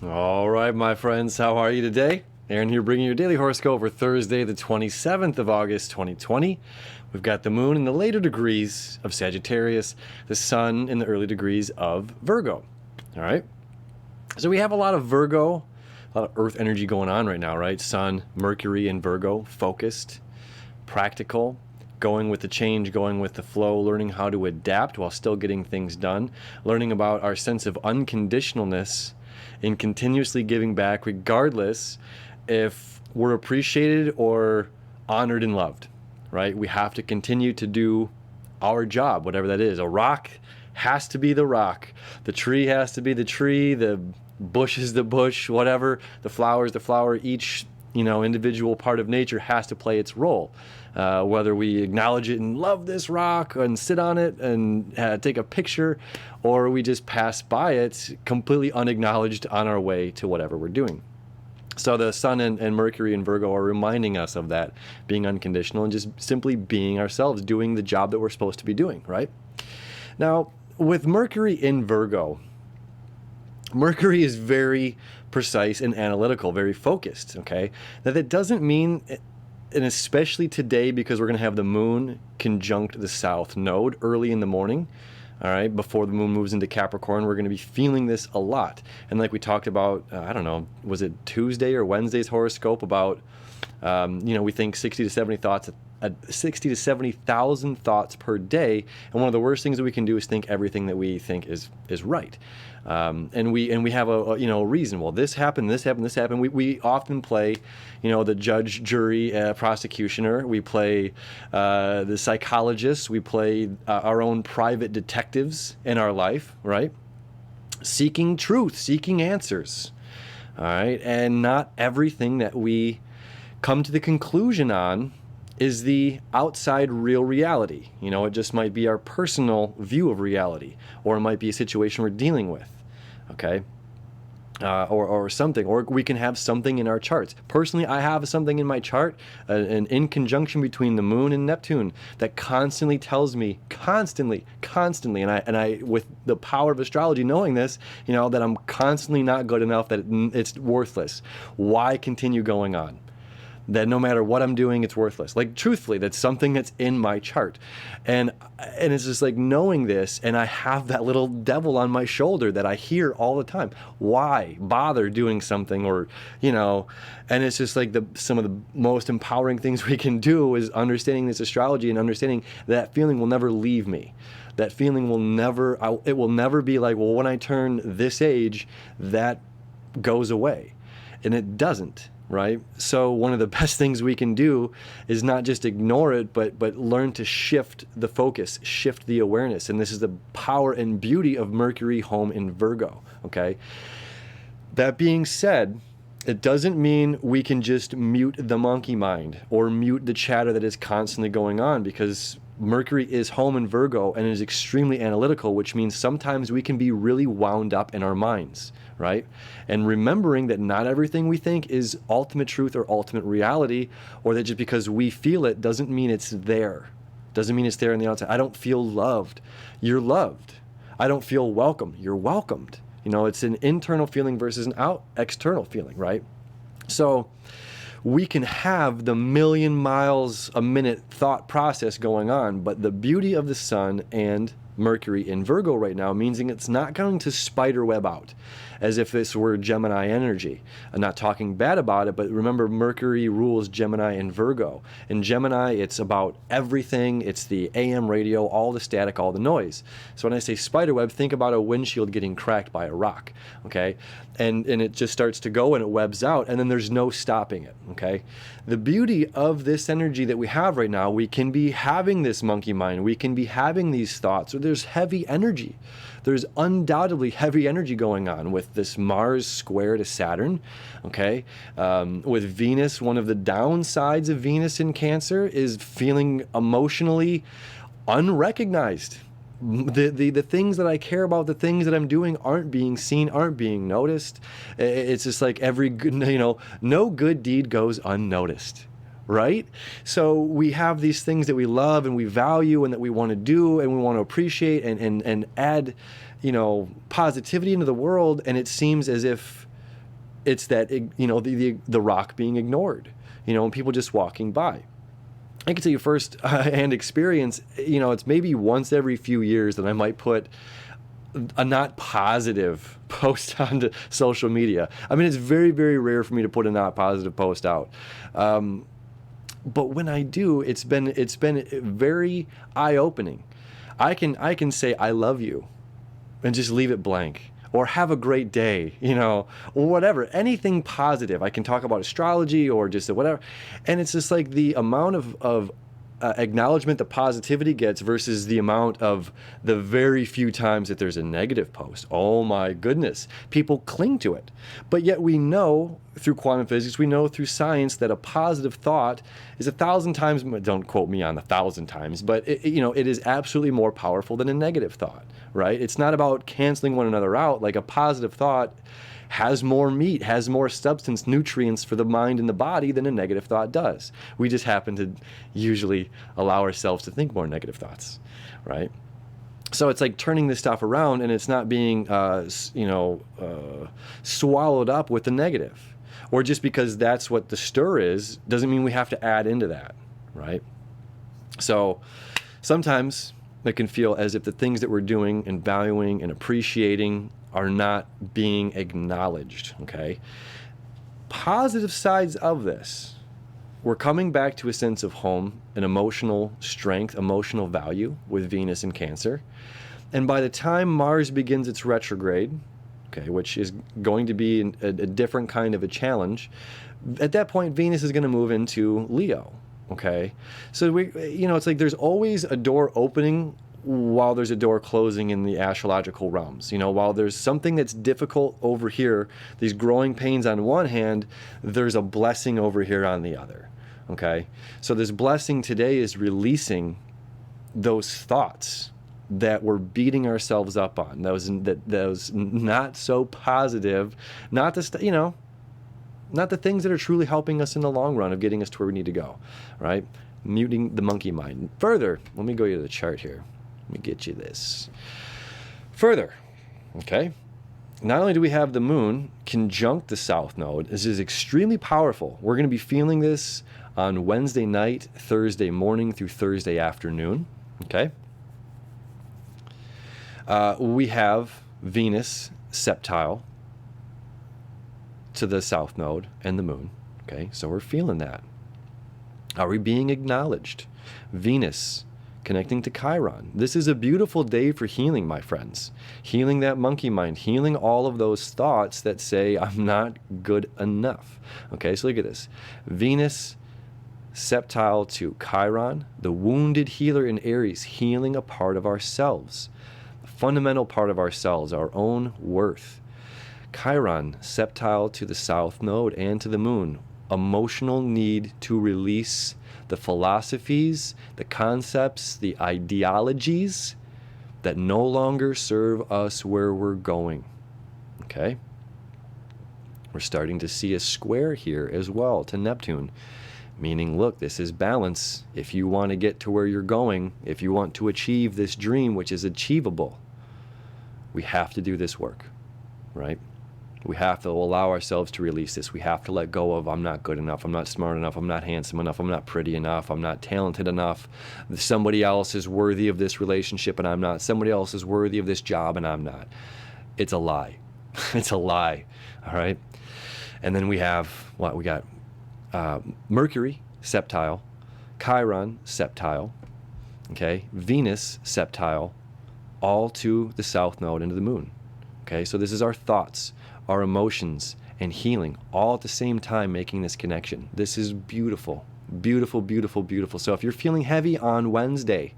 All right, my friends, how are you today? Aaron here bringing your daily horoscope for Thursday, the 27th of August, 2020. We've got the moon in the later degrees of Sagittarius, the sun in the early degrees of Virgo. All right. So we have a lot of Virgo, a lot of earth energy going on right now, right? Sun, Mercury in Virgo, focused, practical, going with the change, going with the flow, learning how to adapt while still getting things done, learning about our sense of unconditionalness in continuously giving back, regardless if we're appreciated or honored and loved, right? We have to continue to do our job, whatever that is. A rock has to be the rock. The tree has to be the tree. The bush is the bush, whatever. The flower is the flower. Each, individual part of nature has to play its role. Whether we acknowledge it and love this rock and sit on it and take a picture, or we just pass by it completely unacknowledged on our way to whatever we're doing. So the sun and Mercury and Virgo are reminding us of that, being unconditional and just simply being ourselves, doing the job that we're supposed to be doing, right? Now, with Mercury in Virgo, Mercury is very precise and analytical, very focused, okay? Now, that doesn't mean, and especially today, because we're going to have the moon conjunct the south node early in the morning, all right, before the moon moves into Capricorn, we're going to be feeling this a lot. And like we talked about, I don't know, was it Tuesday or Wednesday's horoscope about, we think 60 to 70 thoughts, 60 to 70,000 thoughts per day. And one of the worst things that we can do is think everything that we think is right. And we have a reason. Well, this happened, this happened, this happened. We often play, the judge, jury, prosecutioner. We play the psychologist. We play our own private detectives in our life, right? Seeking truth, seeking answers, all right? And not everything that we come to the conclusion on is the outside real reality. It just might be our personal view of reality, or it might be a situation we're dealing with, okay? Or something, or we can have something in our charts. Personally, I have something in my chart, an in conjunction between the moon and Neptune that constantly tells me, constantly, and I, with the power of astrology, knowing this, that I'm constantly not good enough, that it's worthless. Why continue going on? That no matter what I'm doing, it's worthless. Like, truthfully, that's something that's in my chart. And it's just like knowing this, and I have that little devil on my shoulder that I hear all the time. Why bother doing something? Or, and it's just like some of the most empowering things we can do is understanding this astrology and understanding that feeling will never leave me. That feeling will never, it will never be like, well, when I turn this age, that goes away. And it doesn't. Right? So one of the best things we can do is not just ignore it, but learn to shift the focus, shift the awareness. And this is the power and beauty of Mercury home in Virgo, okay? That being said, it doesn't mean we can just mute the monkey mind or mute the chatter that is constantly going on, because Mercury is home in Virgo and is extremely analytical, which means sometimes we can be really wound up in our minds, right? And remembering that not everything we think is ultimate truth or ultimate reality, or that just because we feel it doesn't mean it's there. Doesn't mean it's there on the outside. I don't feel loved. You're loved. I don't feel welcome. You're welcomed. It's an internal feeling versus an external feeling, right? So we can have the million miles a minute thought process going on, but the beauty of the sun and Mercury in Virgo right now means it's not going to spider web out as if this were Gemini energy. I'm not talking bad about it, but remember, Mercury rules Gemini and Virgo. In Gemini, it's about everything. It's the AM radio, all the static, all the noise. So when I say spider web, think about a windshield getting cracked by a rock, okay? And it just starts to go and it webs out, and then there's no stopping it, okay? The beauty of this energy that we have right now, we can be having this monkey mind, we can be having these thoughts, or there's heavy energy. There's undoubtedly heavy energy going on with this Mars square to Saturn, okay? With Venus, one of the downsides of Venus in Cancer is feeling emotionally unrecognized. The things that I care about, the things that I'm doing aren't being seen, aren't being noticed. It's just like every good, no good deed goes unnoticed, right? So we have these things that we love and we value and that we want to do and we want to appreciate and add, positivity into the world. And it seems as if it's that, the rock being ignored, and people just walking by. I can tell you first hand experience, it's maybe once every few years that I might put a not positive post onto social media. I mean, it's very, very rare for me to put a not positive post out. But when I do, it's been very eye-opening. I can say I love you and just leave it blank, or have a great day, or whatever, anything positive. I can talk about astrology or just whatever. And it's just like the amount of acknowledgement that positivity gets versus the amount of the very few times that there's a negative post. Oh my goodness, people cling to it. But yet we know through quantum physics, we know through science that a positive thought is 1,000 times, don't quote me on 1,000 times, but it is absolutely more powerful than a negative thought, right? It's not about canceling one another out. Like a positive thought has more meat, has more substance, nutrients for the mind and the body than a negative thought does. We just happen to usually allow ourselves to think more negative thoughts, right? So it's like turning this stuff around, and it's not being, swallowed up with the negative. Or just because that's what the stir is, doesn't mean we have to add into that, right? So sometimes it can feel as if the things that we're doing and valuing and appreciating are not being acknowledged, okay? Positive sides of this, we're coming back to a sense of home, an emotional strength, emotional value with Venus in Cancer. And by the time Mars begins its retrograde, okay, which is going to be a different kind of a challenge, at that point, Venus is going to move into Leo, okay? So it's like there's always a door opening while there's a door closing in the astrological realms. While there's something that's difficult over here, these growing pains on one hand, there's a blessing over here on the other, okay? So this blessing today is releasing those thoughts that we're beating ourselves up on, those not so positive, not the things that are truly helping us in the long run of getting us to where we need to go, right? Muting the monkey mind. Further, let me go to the chart here. Let me get you this. Further, okay? Not only do we have the moon conjunct the south node, this is extremely powerful. We're going to be feeling this on Wednesday night, Thursday morning through Thursday afternoon, okay? We have Venus septile to the south node and the moon, okay? So we're feeling that. Are we being acknowledged? Venus connecting to Chiron. This is a beautiful day for healing, my friends. Healing that monkey mind, healing all of those thoughts that say, I'm not good enough. Okay, so look at this. Venus septile to Chiron, the wounded healer in Aries, healing a part of ourselves, a fundamental part of ourselves, our own worth. Chiron septile to the south node and to the moon, emotional need to release the philosophies, the concepts, the ideologies that no longer serve us where we're going, okay? We're starting to see a square here as well to Neptune, meaning, look, this is balance. If you want to get to where you're going, if you want to achieve this dream, which is achievable, we have to do this work, right? We have to allow ourselves to release this. We have to let go of, I'm not good enough, I'm not smart enough, I'm not handsome enough, I'm not pretty enough, I'm not talented enough. Somebody else is worthy of this relationship and I'm not. Somebody else is worthy of this job and I'm not. It's a lie. It's a lie, all right? And then we have, we got Mercury, septile, Chiron, septile, okay? Venus, septile, all to the south node and to the moon, okay? So this is our thoughts, our emotions, and healing all at the same time, making this connection. This is beautiful, beautiful, beautiful, beautiful. So if you're feeling heavy on Wednesday,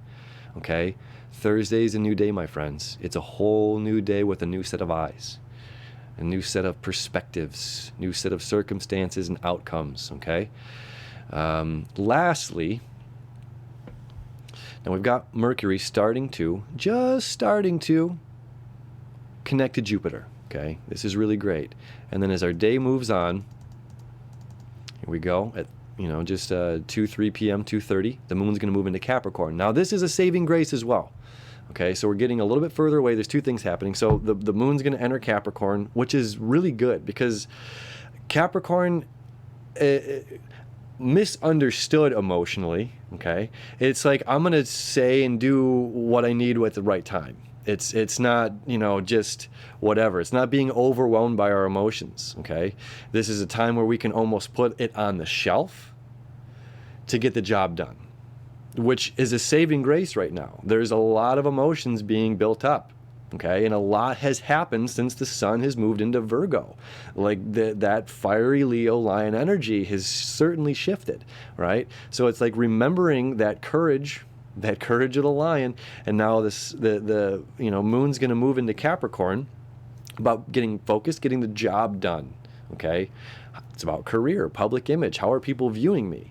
okay, Thursday's a new day, my friends. It's a whole new day with a new set of eyes, a new set of perspectives, new set of circumstances and outcomes, okay? Lastly, now we've got Mercury just starting to connect to Jupiter. Okay, this is really great. And then as our day moves on, here we go, at just 3 p.m., 2:30, the moon's going to move into Capricorn. Now this is a saving grace as well. Okay, so we're getting a little bit further away. There's two things happening. So the moon's going to enter Capricorn, which is really good because Capricorn, misunderstood emotionally, okay? It's like, I'm gonna say and do what I need at the right time. It's not, just whatever. It's not being overwhelmed by our emotions, okay? This is a time where we can almost put it on the shelf to get the job done, which is a saving grace right now. There's a lot of emotions being built up, okay? And a lot has happened since the sun has moved into Virgo. Like that fiery Leo lion energy has certainly shifted, right? So it's like remembering that courage of the lion, and now the moon's going to move into Capricorn, about getting focused, getting the job done, okay? It's about career, public image. How are people viewing me,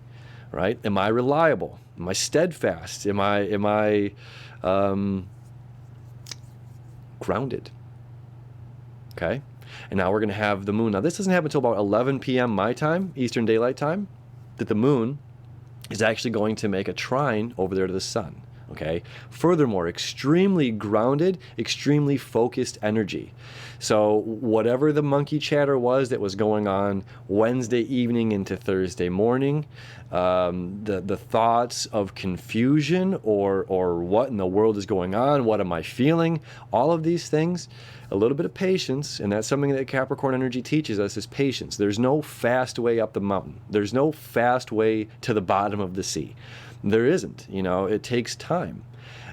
right? Am I reliable? Am I steadfast? Am I grounded? Okay? And now we're going to have the moon. Now, this doesn't happen until about 11 p.m. my time, Eastern Daylight Time, that the moon is actually going to make a trine over there to the sun, okay? Furthermore, extremely grounded, extremely focused energy. So whatever the monkey chatter was that was going on Wednesday evening into Thursday morning, the thoughts of confusion or what in the world is going on, what am I feeling, all of these things, a little bit of patience, and that's something that Capricorn energy teaches us, is patience. There's no fast way up the mountain. There's no fast way to the bottom of the sea. There isn't. It takes time.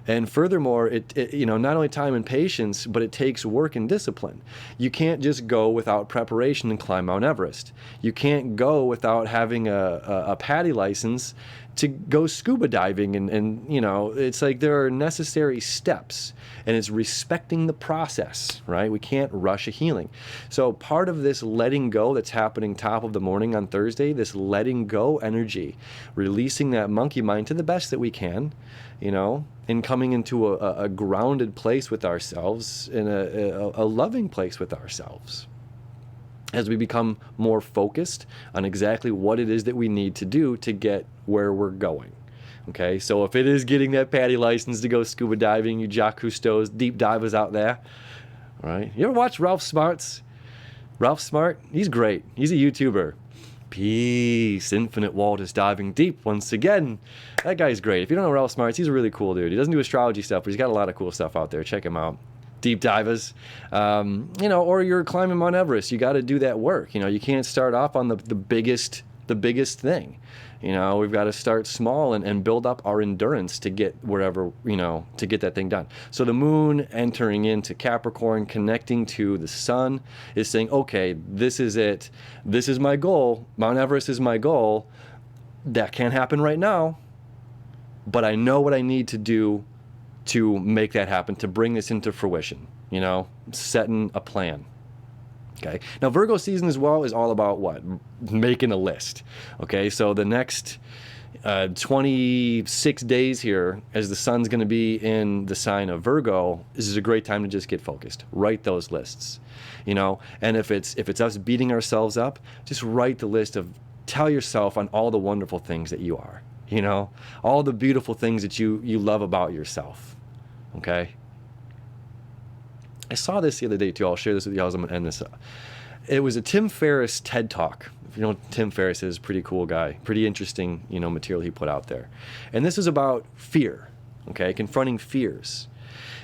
And furthermore, it not only time and patience, but it takes work and discipline. You can't just go without preparation and climb Mount Everest. You can't go without having a PADI license to go scuba diving. And it's like there are necessary steps, and it's respecting the process, right? We can't rush a healing. So part of this letting go that's happening top of the morning on Thursday, this letting go energy, releasing that monkey mind to the best that we can, and coming into a grounded place with ourselves, in a loving place with ourselves, as we become more focused on exactly what it is that we need to do to get where we're going. Okay, so if it is getting that PADI license to go scuba diving, you Jacques Cousteau's deep divers out there, right? You ever watch Ralph Smart's? Ralph Smart, he's great. He's a YouTuber. Peace, infinite waters diving deep once again. That guy's great. If you don't know Ralph Smarts, he's a really cool dude. He doesn't do astrology stuff, but he's got a lot of cool stuff out there. Check him out. Deep divers, or you're climbing Mount Everest. You got to do that work. You can't start off on the biggest thing. We've got to start small and build up our endurance to get wherever, to get that thing done. So the moon entering into Capricorn, connecting to the sun, is saying, okay, this is it. This is my goal. Mount Everest is my goal. That can't happen right now, but I know what I need to do to make that happen, to bring this into fruition, setting a plan. Okay. Now, Virgo season as well is all about what? Making a list. Okay. So the next 26 days here, as the sun's going to be in the sign of Virgo, this is a great time to just get focused. Write those lists, and if it's us beating ourselves up, just write the list of, tell yourself on all the wonderful things that you are, all the beautiful things that you love about yourself. Okay. I saw this the other day too. I'll share this with you as I'm going to end this up. It was a Tim Ferriss TED Talk. If you know what Tim Ferriss is, pretty cool guy. Pretty interesting, material he put out there. And this is about fear, okay? Confronting fears.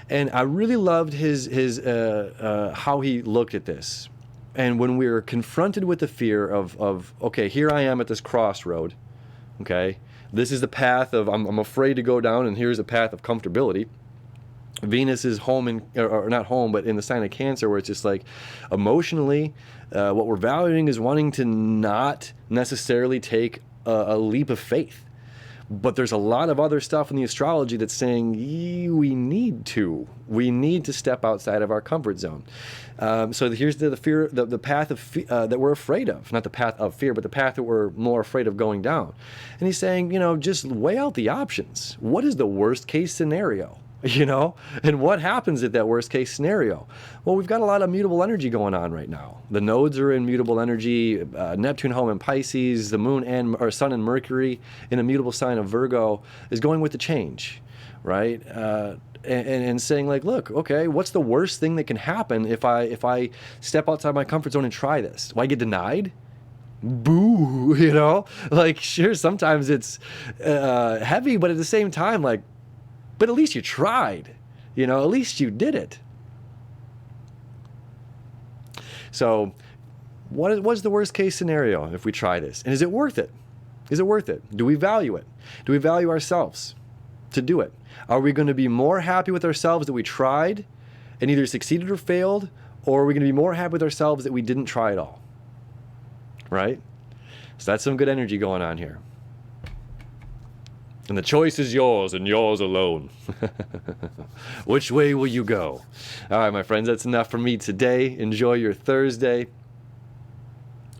And I really loved his how he looked at this. And when we were confronted with the fear of okay, here I am at this crossroad, okay? This is the path of, I'm afraid to go down, and here's a path of comfortability. Venus is home or not home, but in the sign of Cancer, where it's just like emotionally, what we're valuing is wanting to not necessarily take a leap of faith. But there's a lot of other stuff in the astrology that's saying we need to step outside of our comfort zone. So here's the fear, the path of that we're afraid of, not the path of fear, but the path that we're more afraid of going down. And he's saying, just weigh out the options. What is the worst case scenario? And what happens at that worst case scenario? Well, we've got a lot of mutable energy going on right now. The nodes are in mutable energy, Neptune home in Pisces, the moon or sun and Mercury in a mutable sign of Virgo is going with the change, right? And saying like, look, okay, what's the worst thing that can happen if I step outside my comfort zone and try this? Do I get denied? boo, you know? Like, sure, sometimes it's heavy, but at the same time, like, but at least you tried, you know, at least you did it. So what's the worst case scenario if we try this? And is it worth it? Is it worth it? Do we value it? Do we value ourselves to do it? Are we going to be more happy with ourselves that we tried and either succeeded or failed, or are we going to be more happy with ourselves that we didn't try at all? Right? So that's some good energy going on here. And the choice is yours and yours alone. Which way will you go? All right, my friends, that's enough for me today. Enjoy your Thursday.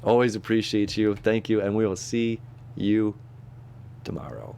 Always appreciate you. Thank you. And we will see you tomorrow.